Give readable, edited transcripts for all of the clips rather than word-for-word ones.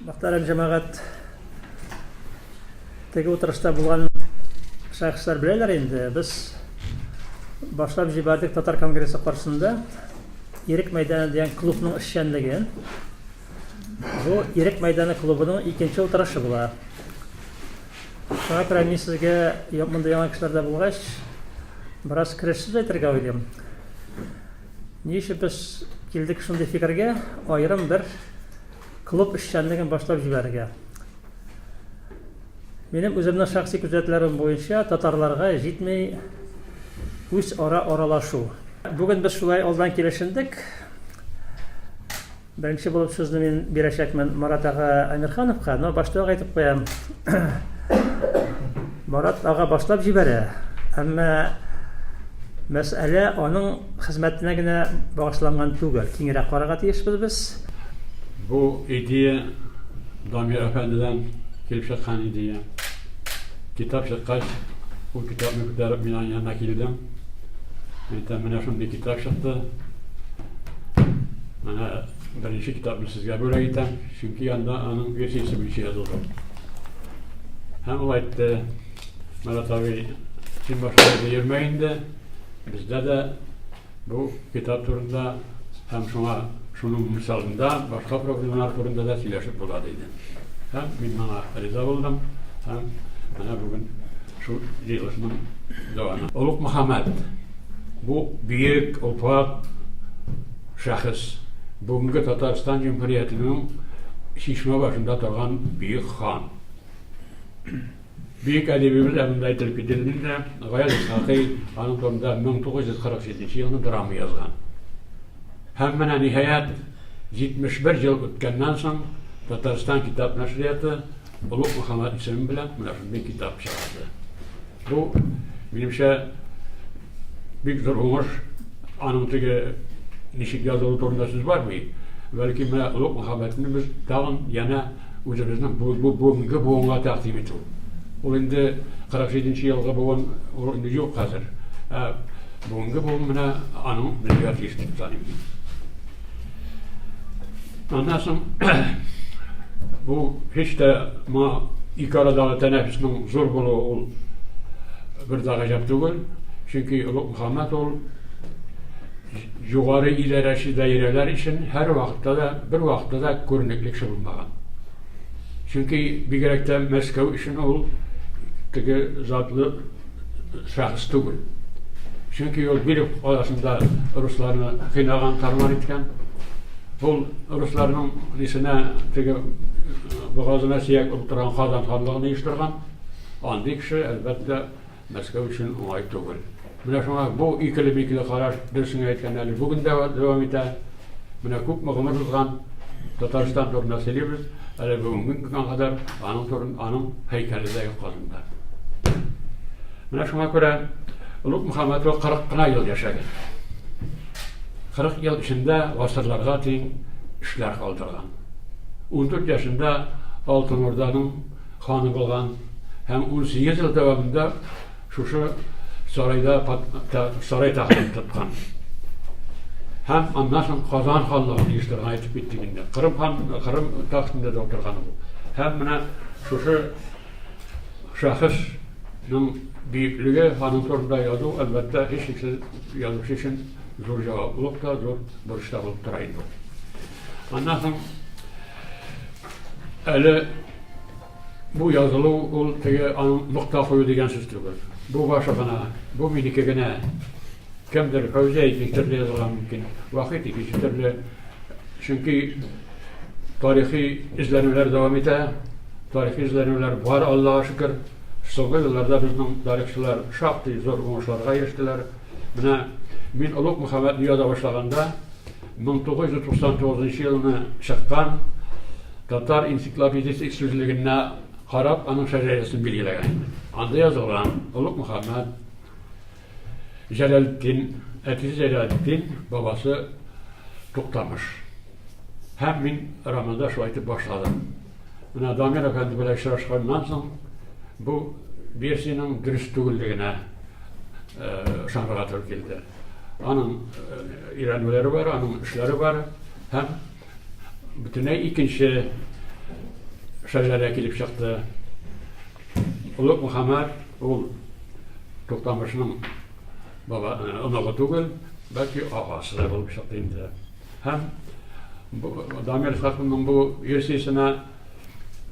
Мөхтәрәм җәмәгать, теге утырышта булган шәхесләр беләләр инде. Без башлап җибәрдек Татар конгрессы каршысында Ирек мәйданы дигән клубның эшчәнлеген. Бу Ирек мәйданы клубының икенче утырышы була. Шуңа күрә мин сезгә монда яңа кешеләр дә булгач, бераз керешсез әйтергә уйлыйм. Ни өчен без килдек шундый фикергә, аерым бер клуб эшчәнлеген башлап җибәрергә. Минем үземнең шәхси күзәтүләрем буенча татарларга җитмәй үз аралашу. Бүген без шулай алдан килешендек. Беренче булып сүзне мин бирәчәкмен Марат ага Әмирхановка, но башта әйтеп куям. Марат ага башлап җибәрә. Әмма мәсьәлә аның хезмәтенә генә багышланган түгел. Киңрәк карарга тиешбез без. Bu ideya Damir Efendi'den gelip çıkan ideya. Kitap çıkmış, bu kitap miktarı minanın yanına girdim. Bana şun bir kitap çıktı. Bana birinci kitabı sizge böyle gittim. Çünkü yanında onun bir şeysi bir şey yazıldı. Hem o etti, bana tabi Çin başkanı değirmeyinde, bizde de bu kitap turunda hem şunun misalında başka programlar turunda da sileşip buladıydı. Hem ben rıza oldum, hem bana bugün şu yılışının devamı. Oluk Muhammed, bu büyük, ufak şahıs, bugünkü Tatarstan Cumhuriyeti'nin şişme başında duran büyük han. Büyük edebimiz evinde aytılıp gidildiğinde Gayal İshakî anın torunda 1947 yılının dramı yazgan. Hem bana nihayet 71 yıl ötkenden sonra Tatarstan Kitap Neşriyatı Oluk Muhammed ismi bilen bir kitap çıkardı. Bu benimce büyük zor olmuş. Anımtaki nişik yazılı torunda siz var mı? Belki ben Oluk Muhammed'ini biz dağın yana üzerinizden bugünkü boğuna takdim ediyor. O indi 47. yılga boğun yok hazır. Bugünkü boğun bana anım nişiyat geçtik sanırım. Ondan sonra bu hiç de İkara Dağı teneffüsünün zor bulu bir dağa yaptığı. Çünkü Oluk Muhammed yukarı ilerisi daireler için her bir vakti da görünüklik şey bulmagan. Çünkü bir gerekte Moskova için teki zatlı şahıs değil. Çünkü yol bilip arasında Ruslarını kıynagan tarman etken, Ruslarının lisine teki boğazına siyak oturan Kazan Hanlığını iştirgan, andı kişi elbette Moskova için ait değil. Buna şuna bu ikili karar dersine etkenlerle bugün de devam eder. Buna küp mağamır kılgan Tatarstan toruna seliyoruz. Öyle bugün kadar anın heykeli de yok kazında. Buna şuna göre Oluk Muhammed 40 yıl yaşadı. 40 yıl içinde asırlarga teyin işler kaldırgan. 14 yaşında Altın Orda'nın hanı kılgan, hem 18 yıl devamında şu saray tahtını tutkan. Hem ondan sonra Kazan Hanlığını iştirgan etip bittiğinde. Kırım tahtında da oturgan bu. Hem bana şu şahısın büyüklüğü hanın torunda yazı elbette hiç yazışı için zor cevaplık da zor borçta olup duraydı. Ondan sonra öyle bu yazılı nokta koyu degen süslüğü. Bu başa bana, bu minike gene kimdir kavze iktirli yazılan mümkün. Vakit iktirli çünkü tarihi izlenimler devam eder. Tarihi izlenimler var Allah'a şükür. Soğuk yıllarda bizim tarihçiler şahtı zor olmuşlarga eriştiler. Buna min Oluk Muhammed dünyada başlaganda 1999 yılını çıkan Tatar Ensiklopedisi sözlüğüne qarab anın şəcaresini bilgiləgən. Anda yazılan Oluk Muhammed Ətizi Celalettin babası tuqlamış. Hem min Ramazan şu aytib başladım. Buna Damir Efendi belə işler çıxandan sonra bu birisinin dürüst tügüllüğüne şanlığa törkildi. Onun iranüleri var, onun işleri var. Hem bütünü ikinci шәҗәрә килеп чыкты. Улуг Мөхәммәд ул Туктамышның баба оныгы түгел, бәлки агасы да булып чыкты инде. Һәм Дамир Хатынның бу версиясенә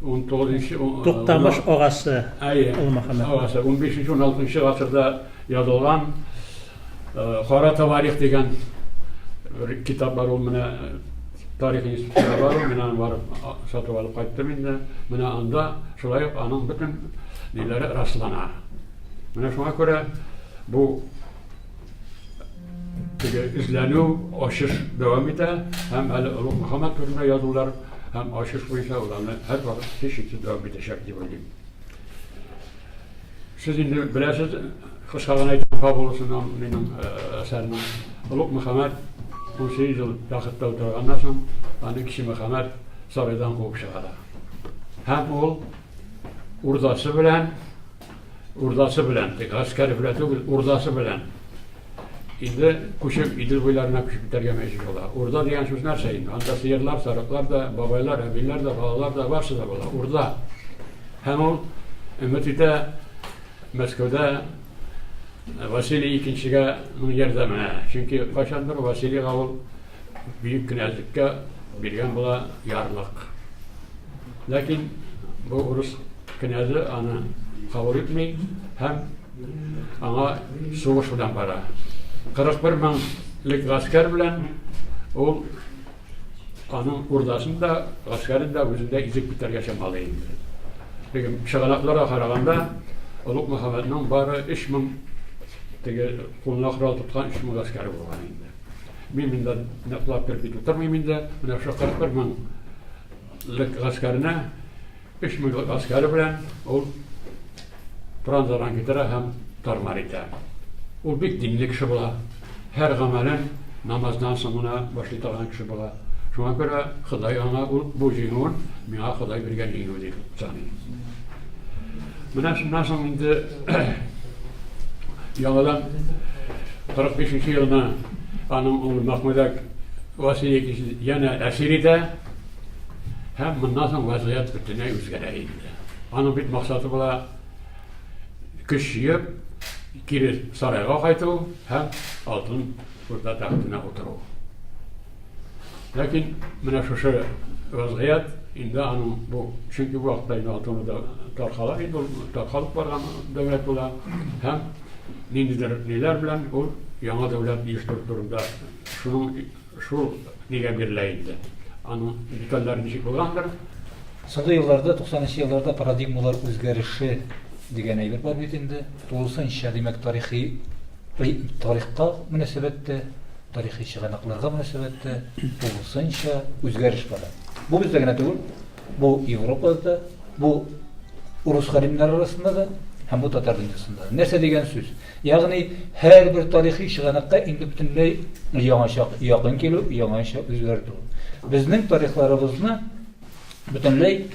19-нчы Туктамыш агасы Ул Мөхәммәд. Агасы 15-16 гасырда язылган Кара Таварих дигән китап бар, ул менә тарих институтында бар, менә барып сатып алып кайттым инде. Менә анда шулай ук аның бөтен ниләре раслана. Менә шуңа күрә бу izlənüv, aşış devam итә, һәм әле Улуг Мөхәммәд турында язулар һәм aşış буенча уларны һәр вакыт һичшиксез дәвам итәчәк дип уйлыйм. Сез инде беләсез, кыска гына әйтеп фабуласының минем әсәрнең Улуг Мөхәммәд 18 ел вакытта утырганнан соң аны Кече Мөхәммәд сарайдан куып чыгара. Һәм ул урдасы белән, тик гаскәри белән түгел, урдасы белән инде күчеп Идел буйларына күчеп китәргә мәҗбүр була. Урда дигән сүз нәрсә инде? Анда сыерлар, сарыклар да, бабайлар, әбиләр да, балалар да, барысы да була. Урда. Һәм ул өмет итә Мәскәүдә Василий II-гә ярдәме. Чөнки кайчандыр Василийга ул бөек князьлеккә биргән була ярлык. Ләкин бу урыс князы аны кабул итми һәм аңа сугыш белән бара. 41 меңлек гаскәр белән ул аның урдасында, гаскәрендә үзендә изеп битәргә чамалый инде. Ләкин шаганакларга караганда Улуг Мөхәммәднең бары 3000 теге кулына корал тоткан 3000 гаскәре булган инде. Мин монда ныклап бит утырмыйм инде. Менә шу 41 меңлек гаскәренә 3000 гаскәре белән ул Транзаран китәрә һәм тармар итә. Ул бик динле кеше була. Һәр гамәлен намаздан соң гына башлый торган кеше була. Шуңа күрә Ходай аңа ул бу җиңүен миңа Ходай биргән җиңү дип саный. Менә шуннан соң инде яңадан 45 елда аның улы Мәхмүд Василий янә әсир итә һәм моннан соң вазгыять бөтенләй үзгәрә инде. Аның бит максаты була көч җыеп кире сарайга кайту һәм алтын урда тахтына утыру. Ләкин менә шушы вазгыять инде аның бу чөнки бу вакытта инде алтында таркала инде таркалып барган дәүләт була һәм ниндидер ниләр белән ул яңа дәүләт оештыру турында шул нигә бирелә инде. Аның детальләре ничек булгандыр? Соңгы елларда 90-нчы елларда парадигмалар үзгәреше дигән әйбер бар бит инде. Тулысынча димәк тарихка мөнәсәбәттә, тарихи чыганакларга мөнәсәбәттә тулысынча үзгәреш бара. Бу бездә генә түгел, бу Европада, бу урыс галимнәр арасында да һәм бу татар дөньясында. Нәрсә дигән сүз? Ягъни һәр бер тарихи чыганакка инде бөтенләй яңаша якын килү, яңаша үзгәртү. Безнең тарихларыбызны бөтенләй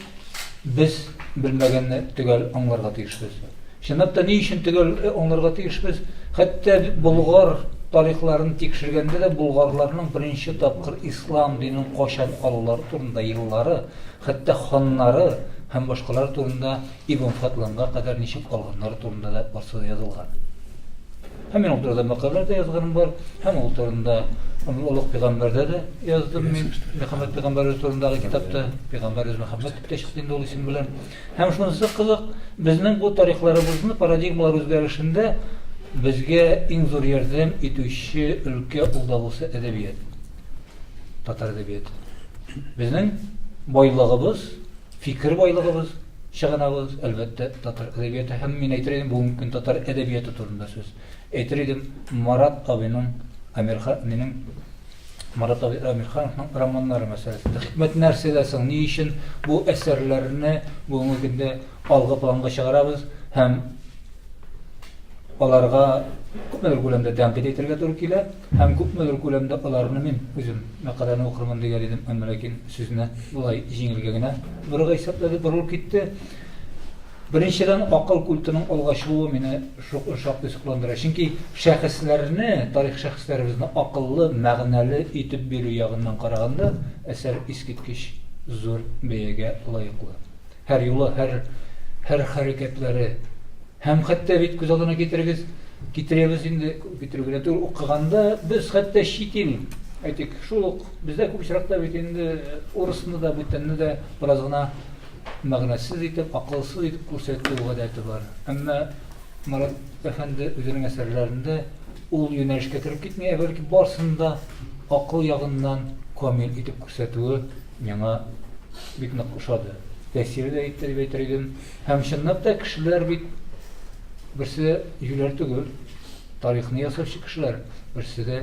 без белмәгәнне төгәл аңларга тиешбез. Чынлап та ни өчен төгәл аңларга тиешбез? Хәтта Болгар тарихларын тикшергәндә дә болгарларның беренче тапкыр ислам динен кашан алулары турында еллары, хәтта ханнары һәм башкалар турында Ибн Фатланга кадәр ничек алганнары турында да барсы язылган. Һәм мин ул турында мәкаләләр язганым бар, һәм ул турында Улуг Пәйгамбәрдә дә яздым мин. Мөхәммәд Пәйгамбәр турындагы китапта Пәйгамбәр Мөхәммәд дип тә чыкты инде ул исем белән. Һәм шунысы кызык, безнең бу тарихларыбызны парадигмалар үзгәрешендә безгә иң зур ярдәм итүче өлкә ул да булса әдәбият. Татар әдәбияты. Безнең байлыгыбыз, фикер байлыгыбыз, чыганабыз әлбәттә татар әдәбияты һәм мин әйтер идем бу мөмкин татар әдәбияты турында сүз. Әйтер идем Марат абыйның Марат Амирхановның романнары мәсьәләсендә хикмәт нәрсәдә соң, ни өчен бу әсәрләрне бүгенге көндә алгы планга чыгарабыз һәм аларга күпмедер күләмдә тәнкыйть итәргә туры килә һәм күпмедер күләмдә аларны мин үзем мәкаләне укырмын дигән идем, ләкин сүзне булай җиңелгә генә бурга исәпләде, борылып китте. Беренчедән акыл культының алга чыгуы мине шактый сокландыра. Чөнки шәхесләрне, тарих шәхесләребезне акыллы, мәгънәле итеп бирү ягыннан караганда әсәр искиткеч зур бәягә лаеклы. her yola, her hareketleri hem hatta bit göz aldına getiremiz indi getirgende okuganda biz hatta şitil aytık şул bizde көп очракта бит инде урысны да бүтәнне дә бераз гына мәгънәсез итеп, акылсыз итеп күрсәтү гадәте бар. Әмма Марат әфәнде үзенең әсәрләрендә ул юнәлешкә кереп китмәй, бәлки барсында акыл ягыннан камил итеп күрсәтүе миңа бик нык ошады. Тәэсире дә итте дип әйтер идем. Һәм чынлап та кешеләр бит берсе юләр түгел, тарихны ясаучы кешеләр, берсе дә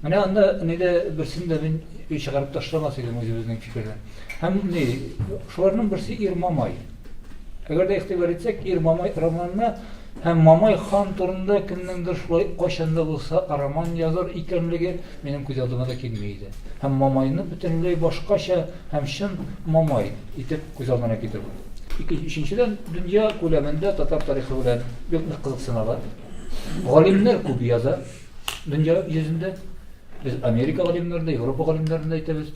менә анда нидә берсендә мин чыгарып ташламас идем үзебезнең фикердән. Һәм шуларның берсе Ир Мамай. Әгәр дә игътибар итсәк, Ир Мамай романына һәм Мамай хан турында кемнеңдер шулай кайчанда булса роман язар икәнлеге минем күз алдыма да килми иде. Һәм Мамайны бөтенләй башкача һәм чын Мамай итеп күз алдына китерде. Икенчедән, дөнья күләмендә татар тарихы белән бик нык кызыксыналар. Галимнәр күп яза. Дөнья йөзендә без Америка галимнәрендә, Европа галимнәрендә әйтәбез.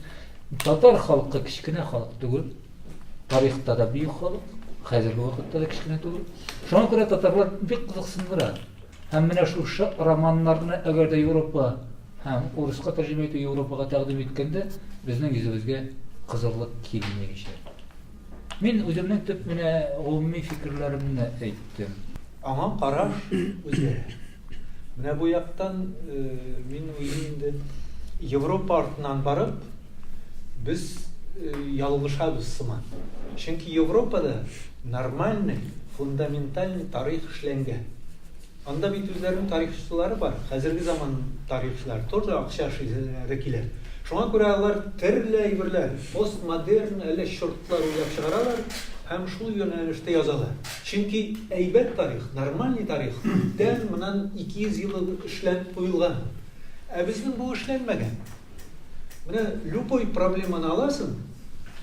Татар халкы кичкенә халык түгел. Тарихта да бик халык, хәзерге вакытта да кичкенә түгел. Шуңа күрә татарлар бик кызыксындыра. Һәм менә шушы романнарны әгәр дә Европа һәм урыска тәрҗемә итү Европага тәкъдим иткәндә безнең йөзебезгә кызырлык килмәячәк. Мин үземнең төп менә гомуми фикерләремне әйттем. Аңа караш үзгәрә. Менә бу яктан мин инде Европа артыннан барып, biz ялгышабыз сыман. Чөнки Европада нормальный, фундаментальный тарих эшләнгән. Анда бит үзләренең тарихчылары бар. Хәзерге заман тарихчылар тоже акча эшләре килә. Шуңа күрә алар төрле әйберләр, постмодерн әле шортлар уйлап чыгаралар һәм шул юнәлештә язалар. Чөнки әйбәт тарих, нормальный тарих дән моннан 200 ел эшләнеп куелган. Ә безнең бу эшләнмәгән. Менә любой проблеманы аласың,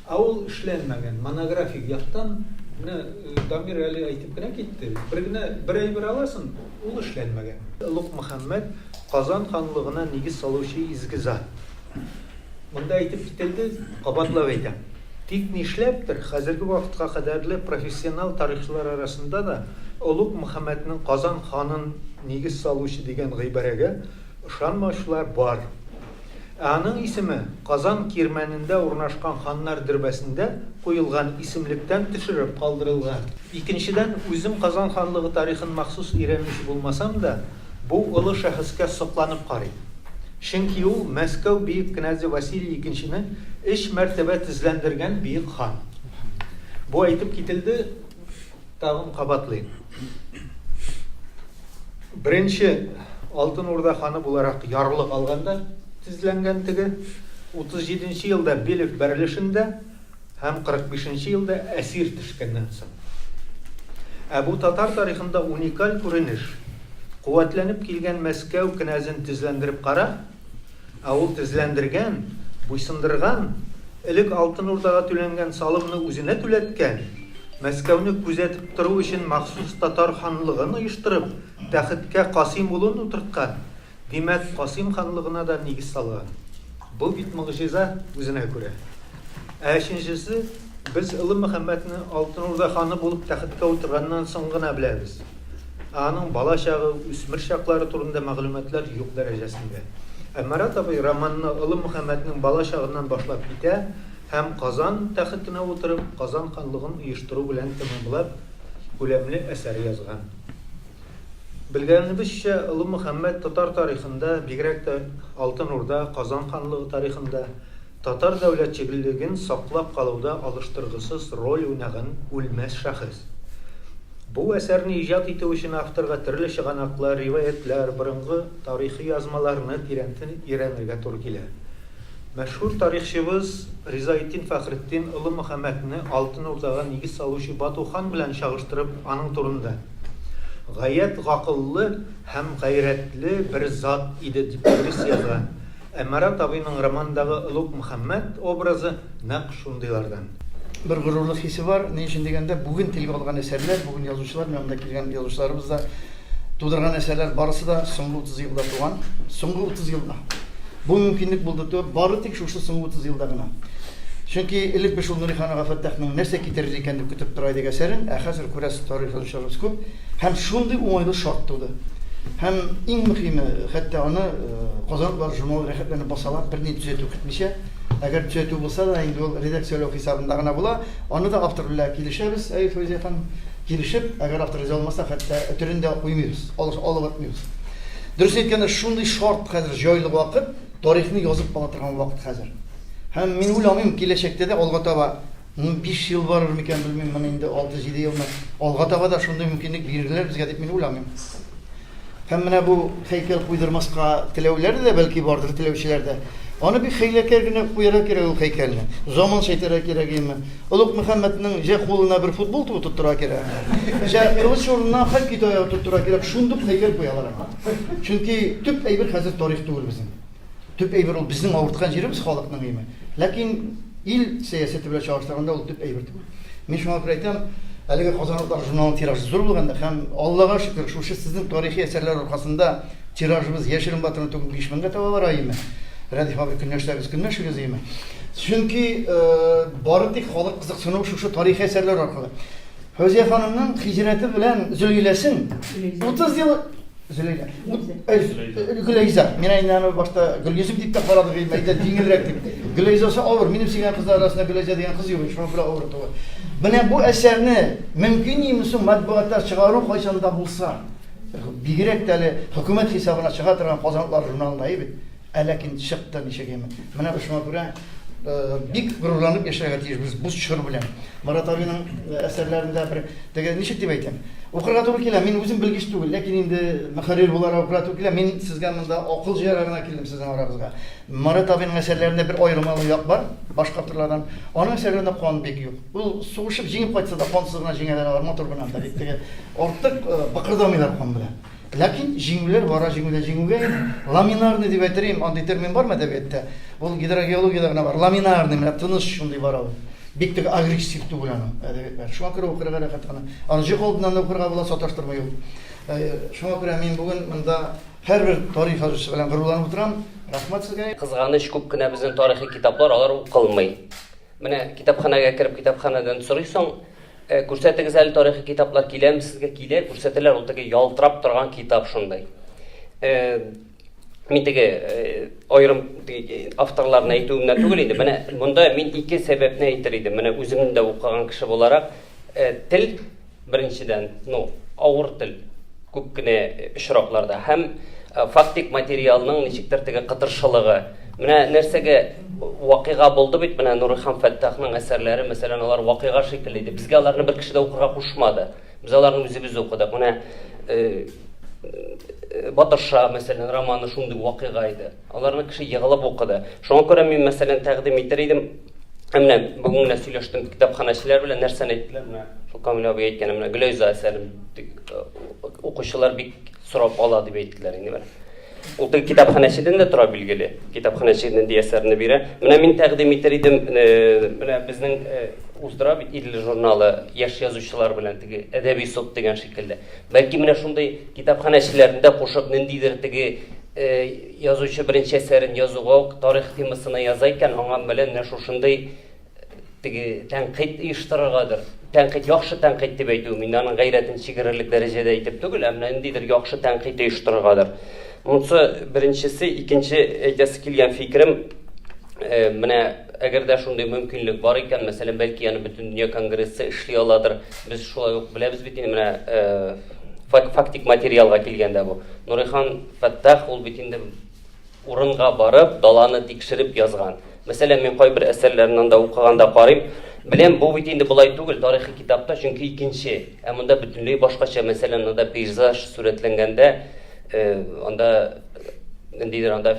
ә ул эшләнмәгән. Монографик яктан менә Дамир әле әйтеп кенә китте. Бер әйбер аласың, ул эшләнмәгән. Улуг Мөхәммәд Казан ханлыгына нигез салучы изге зат. Монда әйтеп кителде, кабатлап әйтәм. Тик нишләптер, хәзерге вакытка кадәрле профессионал тарихчылар арасында да Улуг Мөхәммәднең Казан ханын нигез салучы дигән гыйбарәгә ышанмаучылар бар. Аның исеме Казан кирмәнендә урнашкан ханнар дөрбәсендә куелган исемлектән төшереп калдырылган. Икенчедән, үзем Казан ханлыгы тарихын махсус өйрәнүче булмасам да, бу улы шәхескә сокланып карый. Чөнки ул Мәскәү бөек князы Василий II-не 3 мәртәбә тезләндергән бөек хан. Бу әйтеп кителде, тагын кабатлыйм. Беренче Алтын Урда ханы буларак ярлык алганда тезләнгән теге 37 елда Белев бәрелешендә һәм 45 елда әсир төшкәннән соң. Бу татар тарихында уникаль күренеш. Куәтләнеп килгән Мәскәү князын тезләндереп кара, ул тезләндергән, буйсындырган, элек Алтын Урдага түләнгән салымны үзенә түләткән, Мәскәүне күзәтеп тору өчен махсус татар ханлыгын оештырып, тәхеткә Касим улын утырткан. Димәк, Касим ханлыгына да нигез салган. Бу бит мөгъҗиза үзенә күрә. Өченчесе, без Улы Мөхәммәдне Алтын Урда ханы булып тәхеткә утырганнан соң гына беләбез. Аның бала чагы, үсмер чаклары турында мәгълүматлар юк дәрәҗәсендә. Марат абый романны Улы Мөхәммәднең бала чагыннан башлап китә һәм Казан тәхетенә утырып, Казан ханлыгын оештыру белән тәмамлап, күләмле әсәр язган. Белгәнебезчә, Улы Мөхәммәд татар тарихында, бигрәк тә Алтын Урда, Казан ханлыгы тарихында татар дәүләтчелеген саклап калуда алыштыргысыз роль уйнаган үлмәс шәхес. Бу әсәрне иҗат итү өчен авторга төрле чыганаклар, риваятлар, борынгы тарихи язмаларны тирәнтен өйрәнергә туры килә. Мәшһүр тарихчыбыз Ризаетдин Фәхретдин Улы Мөхәммәдне Алтын Урдага нигез салучы Бату хан белән чагыштырып, аның турында гаять гакыллы һәм гайрәтле бер зат иде дип язган. Марат абыйның романдагы Улуг Мөхәммәд образы нәкъ шундыйлардан. Bir gururluk hissi var. Ne için degende bugün tilge olgan eserler, bugün yazıcılar, yanında kelgen yazıcılarımız da tudurgan eserler barısı da soңгы 30 yılda tuğan. Soңгы 30 yılda. Bu mümkünlük buldu. Barı tek şu soңгы 30 yılda gına. Чөнки элек без шул Нурихан ага Фәттахның нәрсә китерер икән дип көтеп тора идек әсәрен, ә хәзер күрәсез тарих язучыларыбыз күп, һәм шундый уңайлы шарт туды. Һәм иң мөһиме, хәтта аны Казанлылар журналы рәхәтләнеп басалар, берни төзәтү көтмичә. Әгәр төзәтү булса да, инде ул редакциялау хисабында гына була. Аны да автор белән килешәбез, Фәүзия ханым, килешеп, әгәр автор риза булмаса, хәтта өтерен дә куймыйбыз, алып атмыйбыз. Дөрес әйткәндә, шундый шарт хәзер җайлы вакыт, тарихны язып ала торган вакыт хәзер. Һәм мин уйламыйм, киләчәктә дә алга таба 5 ел барыр микән белмим, моны инде 6-7 елны алга таба да шундый мөмкинлек бирерләр безгә дип мин уйламыйм. Һәм менә бу һәйкәл куйдырмаска теләүләр дә бәлки бардыр теләүчеләрдә. Аны бик хәйләкәр генә куярга кирәк ул һәйкәлне. Заман шәйтәргә кирәкме? Улуг Мөхәммәднең җә кулына бер футбол тубы тоттыра кирәк. Җә кылыч урынына хәл китая тоттыра кирәк. Шундый һәйкәл куялар. Чөнки төп әйбер хәзер тарих түгел безнең. Төп әйбер ул безнең авырткан җиребез халыкның име. Ләкин ил сәясәте белән чагыштырганда ул төп әйбер түгел. Мин шуңа күрә әйтәм, әлеге Казанлылар журналының тиражы зур булганда һәм Аллага шөкер, шушы сезнең тарихи әсәрләр аркасында тиражыбыз Яшерин батырны түгел 5000-гә таба бара име. Рәдиф абый көнләшәбез име. Чөнки бары тик халык кызыксыну шушы тарихи әсәрләр аркылы. Фәүзия ханымның хиҗрәте белән Зөлиләсен 30 ел Гөлайза. Мен айнаны башта Гөлйөзем дип тә карадык иде, әйтә диңгелрәк дип. Гөлайзасы авыр, минем сөйгән кызлар арасында Гөлайза дигән кыз юк, шуңа күрә авыр тугы. Менә бу әсәрне мөмкин имсу матбугатта чыгару кайчанда булса, бигрәк тә әле хөкүмәт хисабына чыга торган Казанлылар журналында бит. Ләкин чыкты ничегеме. Менә шуңа күрә бик горурланып яшәргә тиешбез бу чор белән. Марат абыйның әсәрләрендә бер теге ничек дип әйтәм. Укырга туры килә, мин үзем белгеч түгел, ләкин инде мөхәррир буларак укырга туры килә. Мин сезгә монда акыл җыярга килдем сезнең арагызга. Марат абыйның әсәрләрендә бер аермалы як бар, башка авторлардан. Аның әсәрләрендә кан бик юк. Ул сугышып җиңеп кайтса да кансыз гына җиңәләр бар, мотор белән дә теге артык бакырдамыйлар кан белән. Ләкин җиңүләр бара, җиңүгә ламинарный дип әйтәм, андый термин бар мәдәбиятта. Ул гидрогеологиядә генә бар. Ламинарный, менә тыныш шундый бара ул. Бик тә агрессив түгел аны. Әдәбият. Шуңа күрә укырга рәхәт гына. Аны җык алдыннан да укырга була, саташтырмый ул. Шуңа күрә мин бүген монда һәрбер тарих язучысы белән горурланып утырам. Рәхмәт сезгә. Кызганыч күп кенә безнең тарихи китаплар алар укылмый. Менә китапханәгә кереп китапханәдән сорыйсың, күрсәтегез әле тарихи китаплар киләме сезгә килә, күрсәтәләр ул теге ялтырап торган китап шундай. Мин теге аерым авторларны әйтүемнән түгел иде. Менә монда мин ике сәбәпне әйтер идем. Менә үземнең дә укыган кеше буларак, тел беренчедән, авыр тел күп кенә очракларда һәм фактик материалның ничектер теге кытыршылыгы. Менә нәрсәгә вакыйга булды бит, менә Нурихан Фәттахның әсәрләре, мәсәлән, алар вакыйга шикелле иде. Безгә аларны бер кеше дә укырга кушмады. Без аларны үзебез укыдык. Менә Батырша, мәсәлән, романы шундый вакыйга иде. Аларны кеше егылып укыды. Шуңа күрә мин мәсәлән тәкъдим итер идем. Менә бүген генә сөйләштем китапханәчеләр белән, нәрсәне әйттеләр, менә шул Камил абый әйткән, менә Гөлайза әсәрен укучылар бик сорап ала дип әйттеләр инде. Ул теге китапханәчедән дә тора билгеле. Китапханәчедән дә әсәрне бирә. Менә мин тәкъдим итер идем, менә безнең уздыра бит Идел журналы яшь язучылар белән теге әдәби суд дигән шикелле. Бәлки менә шундый китапханәчеләрендә кушып ниндидер теге язучы беренче әсәрен язуга тарих темасына яза икән, аңа белән менә шушындый теге тәнкыйть оештырыргадыр. Тәнкыйть, яхшы тәнкыйть дип әйтү, мин аның гайрәтен чигерерлек дәрәҗәдә әйтеп түгел, әмма ниндидер яхшы тәнкыйть оештырыргадыр. Монысы беренчесе, икенче әйтәсе килгән фикерем, менә әгәр дә шундый мөмкинлек бар икән, мәсәлән, бәлки аны бөтен дөнья конгрессы эшли аладыр. Без шулай ук беләбез бит инде, менә фактик материалга килгәндә бу. Нурихан Фәттах ул бит инде урынга барып, даланы тикшереп язган. Мәсәлән, мин кайбер әсәрләреннән дә укыганда карыйм. Беләм, бу бит инде булай түгел тарихи китапта, чөнки икенче. Ә монда бөтенләй башкача, мәсәлән, анда пейзаж сурәтләнгәндә, анда ниндидер анда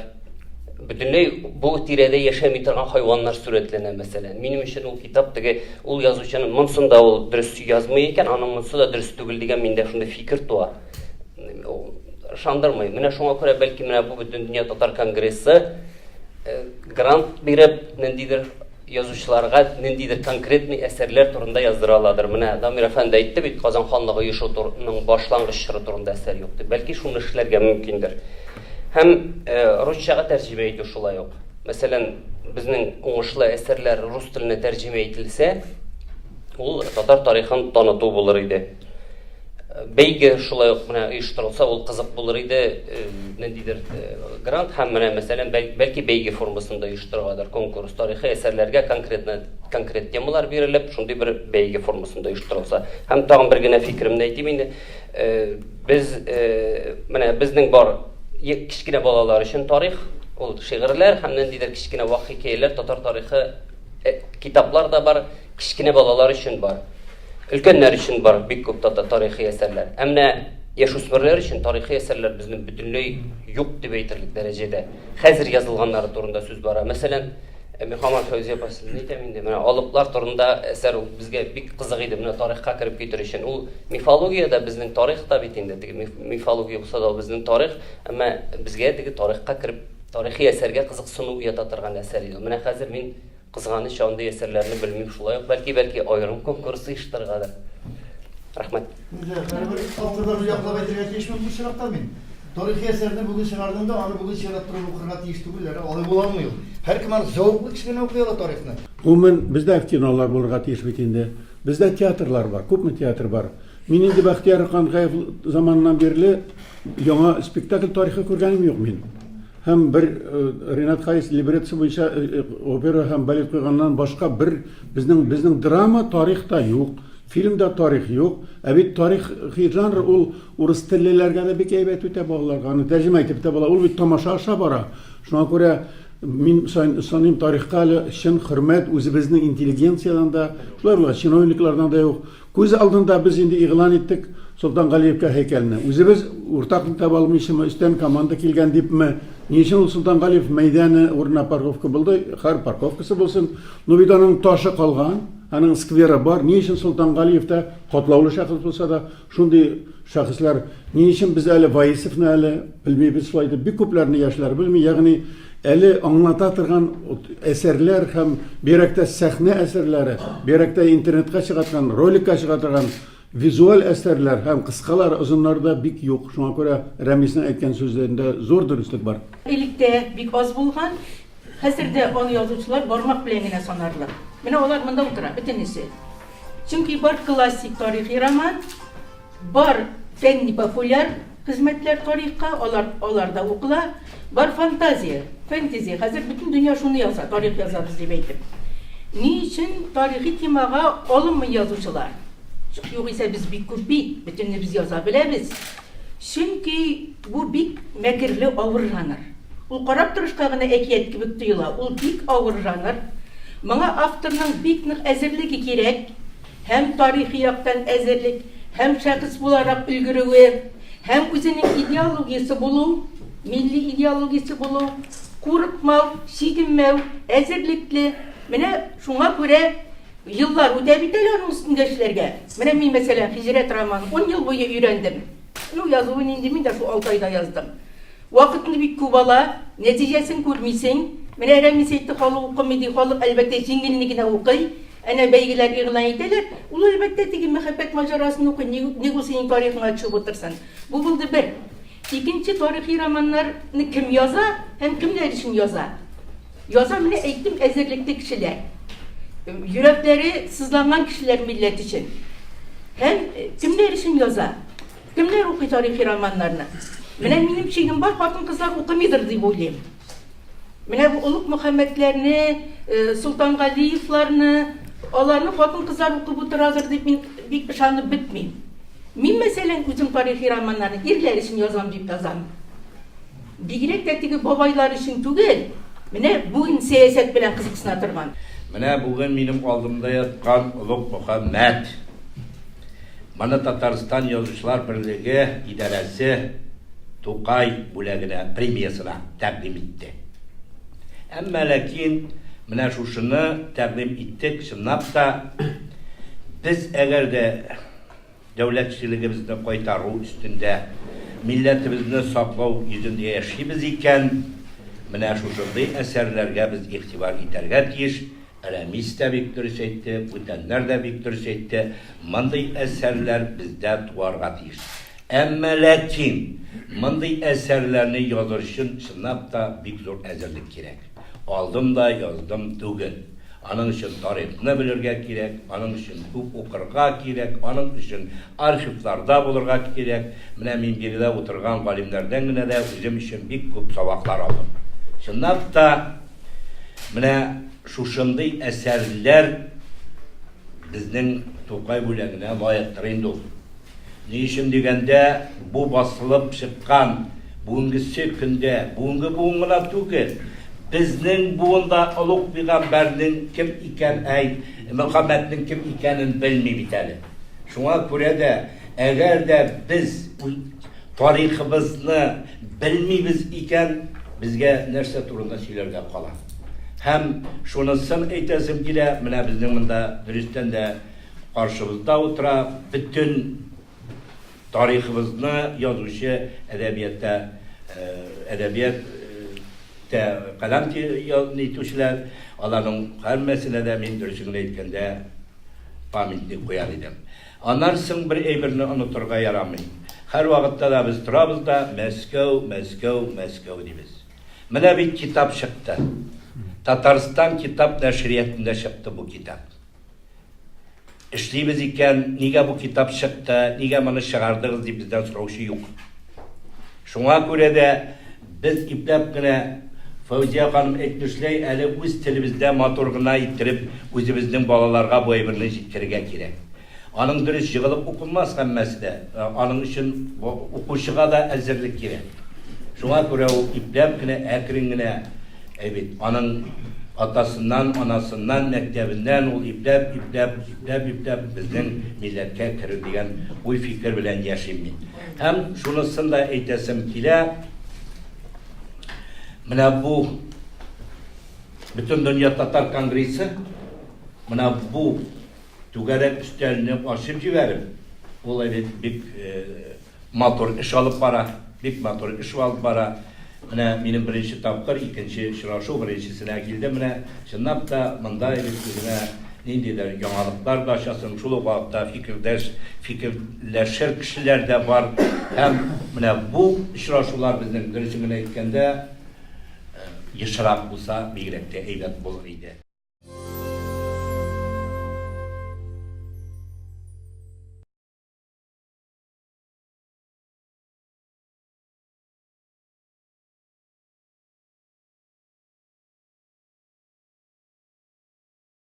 бөтенләй бу тирәдә яшәми торган хайваннар сурәтләнә, мәсәлән. Минем өчен ул китап теге ул язучының монсында ул дөрес язмый икән, аның монсы да дөрес түгел дигән миндә шундый фикер туа. Шандырмый. Менә шуңа күрә бәлки менә бу бөтен дөнья татар конгрессы грант биреп ниндидер язучыларга ниндидер конкретный әсәрләр турында яздыра аладыр. Менә Дамир әфәнде әйтте бит, Казан ханлыгы оешуының башлангыч чоры турында әсәр юк дип. Бәлки шуны эшләргә мөмкиндер. Һәм русчага тәрҗемә итү шулай ук. Мәсәлән, безнең уңышлы әсәрләр рус теленә тәрҗемә ителсә, ул татар тарихын таныту булыр иде. Бәйге шулай ук менә оештырылса, ул кызык булыр иде. Ниндидер грант һәм менә мәсәлән бәлки бәйге формасында оештырыладыр конкурс, тарихи әсәрләргә конкрет темалар бирелеп, шундый бер бәйге формасында оештырылса. Һәм тагын бер генә фикеремне әйтим инде. Без менә безнең бар кичкенә балалар өчен тарих, ул шигырьләр һәм ниндидер кичкенә вак-хикәяләр, татар тарихы китаплар да бар, кичкенә балалар өчен бар. Өлкәннәр өчен бар бик күп тарихи әсәрләр. Әмма яшүсмерләр өчен тарихи әсәрләр безнең бөтенләй юк дип әйтерлек дәрәҗәдә. Хәзер язылганнары турында сүз бара. Мәсәлән, Мөхәммәд Фәүзия басылны әйтәм инде. Менә алыплар турында әсәр ул безгә бик кызык иде. Менә тарихка кирип китер өчен. Ул мифологиядә безнең тарих та бит инде. Мифология булса да безнең тарих, әмма безгә теге тарихка кирип тарихи әсәргә кызыксыну уята торган әсәр иде. Менә хәзер мин кызганыч андый әсәрләрне белмим, шулай ук бәлки аерым конкурс оештырыргадыр. Рәхмәт. Авторлар яклап әйтергә тиешме бу чираттан мин? Тарихи әсәрне бүген чыгардыңда, аны бүген чыгарып торып укырга тиеш түгелләр. Алай була алмый ул. Һәркем аны зәвыклы кешегә укый ала тарихны. Гомумән бездә кинолар булырга тиеш бит инде. Бездә театрлар бар, күпме театр бар. Мин инде Бахтияр Кангаев заманынан бирле яңа спектакль тарихы күргәнем юк мин. Һәм бер Ренат Хаис либретосы буенча опера һәм балет куйганнан башка бер безнең драма тарихта юк, фильмда тарих юк. Ә бит тарихи жанр ул урыс теллеләргә дә бик әйбәт үтә балаларга, аны тәрҗемә итеп тә була. Ул бит тамаша аша бара. Шуңа күрә мин саныйм тарихка әле чын хөрмәт үзебезнең интеллигенциядан да, шулай була, чиновниклардан да юк. Күз алдында без инде игълан иттек Солтан Галиевка һәйкәлене. Үзебез уртаклык таба алмыйчымы, өстән команда килгән дипме? Ни өчен ул Солтан Галиев мәйданы урына парковка булды? Һәр парковкасы булсын. Ну бит аның ташы калган, аның скверы бар. Ни өчен Солтан Галиевта катлаулы шәхес булса да, шундый шәхесләр, ни өчен без әле Ваисовны әле белмибез, шулай дип бик күпләрне яшьләр белми, ягъни әле аңлата торган әсәрләр һәм бирәктә сәхнә әсәрләре, бирәктә интернетка чыгаткан, роликка чыгаткан визуаль әсәрләр һәм кыскалар, озыннарда бик юк. Шуңа күрә Рәмиснең әйткән сүзләрендә зур дөрестлек бар. Илектә бик аз булган, хәзердә аны язучылар бармак белән генә санарлык. Менә алар монда утыра, бөтенесе. Чөнки бар классик тарихи роман, бар фәнни популяр хезмәтләр тарихка, аларда укыла, бар фантазия, фэнтези. Хәзер бөтен дөнья шуны яза, тарих язабыз дип әйтеп. Ни өчен тарихи темага алынмый язучылар? Югыйсә без бик күп бит, бөтенне без яза беләбез. Чөнки бу бик мәкерле авыр жанр. Ул карап торышка гына әкият кебек тоела. Ул бик авыр жанр. Моңа авторның бик нык әзерлеге кирәк. Һәм тарихи яктан әзерлек, һәм шәхес буларак өлгерүе, һәм үзенең идеологиясе булу, милли идеологиясе булу, курыкмау, сигенмәү, әзерлекле. Менә шуңа күрә Yıllar үтә бит әле аның өстендә эшләргә. Менә мин мәсәлән Хижрәт романын 10 ел буе өйрәндем. Ну язуын инде мин дә шул 6 айда яздым. Вакытны бик күп ала, нәтиҗәсен күрмисең. Менә Рәмис әйтте, халык укымый ди, халык әлбәттә җиңелне генә укый. Әнә бәйгеләр игълан итәләр. Ул әлбәттә теге мәхәббәт маҗарасын укый, ни ул синең тарихыңа төшеп утырсын. Бу булды бер. Икенче тарихи романнарны кем яза һәм кемнәр өчен яза? Яза менә әйттем әзерлекле кешеләр. Yüreklері sızlanған kişiler millet için. Hem kimler için yaza? Kimler okuyor tarihi romanlarını? Benim şeyim var, hatun kızlar okumaydır diye olayım. Bu Uluk Muhammedlerini, Sultan Galiyevlarını, onlarını hatun kızlar okuyup oturazır deyip bir şanlı bitmeyeyim. Min mesela uzun tarihi romanlarını irler için yazam deyip yazam. Bilgirek de babaylar için tügel. Bugün siyaset bilen kızıksına tırman. Менә бүген минем алдымда яткан Улуг Мөхәммәд. Моны Татарстан Язучылар берлеге идарәсе Тукай бүләгенә премиясына тәкъдим итте. Әмма ләкин менә шушыны тәкъдим иттек, чынлап та без әгәр дә дәүләтчелегебезне кайтару өстендә, милләтебезне саклау йөзендә яшибез икән, менә шушындый әсәрләргә без игътибар итәргә тиеш. Рәмис тә бик дөрес әйтте, бүтәннәр дә бик дөрес әйтте. Мондый әсәрләр бездә туарга тиеш. Әмма ләкин мондый әсәрләрне языр өчен чынлап та бик зур әзерлек кирәк. алдым да яздым түгел. Аның өчен тарихны белергә кирәк, аның өчен күп укырга кирәк, аның өчен архивларда булырга кирәк. Менә мин бирдә утырган галимнәрдән генә дә үзем өчен бик күп сабаклар алдым. Чынлап та менә шушындый әсәрләр безнең Тукай бүлегенә лаектыр инде ул. Ни өчен дигәндә, бу басылып чыккан бүгенге көндә, бүгенге буынгына түгел, безнең буында Олуг Пәйгамбәрнең кем икән, Мөхәммәднең кем икәнен белми бит әле. Шуңа күрә дә, әгәр дә без тарихыбызны белмибез икән, безгә нәрсә турында сөйләргә кала. Һәм шунысын әйтәсем килә, менә безнең монда дөрестән дә каршыбызда утыра, бөтен тарихыбызны язучы әдәбиятта калам итүчеләр, аларның һәммәсенә дә мин дөресен әйткәндә памятник куяр идем. Аннан соң бер әйберне онытырга ярамый. Һәр вакытта да без торабыз да Мәскәү, Мәскәү, Мәскәү дибез. Менә бит китап чыкты. Татарстан китап нәшриятында чыкты бу китап. Эшлибез икән, нигә бу китап чыкты, нигә моны чыгардыгыз дип бездән сораучы юк. Шуңа күрә дә без ипләп кенә Фәүзия ханым әйтмешләй, әле үз телебездә матур гына иттереп, үзебезнең балаларга бу әйберне җиткерергә кирәк. Аның дөрес җыгылып укылмас һәммәсе дә, аның өчен укучыга да әзерлек кирәк. Шуңа күрә ул ипләп кенә, әкрен генә әйбит, аның атасыннан, анасыннан, мәктәбеннән ул ипләп безнең милләткә керү дигән уй фикер белән яшим мин. Һәм шунысын да әйтәсем килә, менә бу бөтен дөнья татар конгрессы, менә бу түгәрәк өстәлне ачып җибәреп, ул бик матур эш алып бара, бик матур эш алып бара. Менә минем беренче тапкыр, икенче очрашу, беренчесенә килдем, менә чынлап та монда үзенә ниндидер яңалыклар да ачасың, шул вакытта фикерләшер кешеләр дә бар. Һәм менә бу очрашулар безнең дөресен әйткәндә ешрак булса, бигрәк тә әйбәт булыр иде.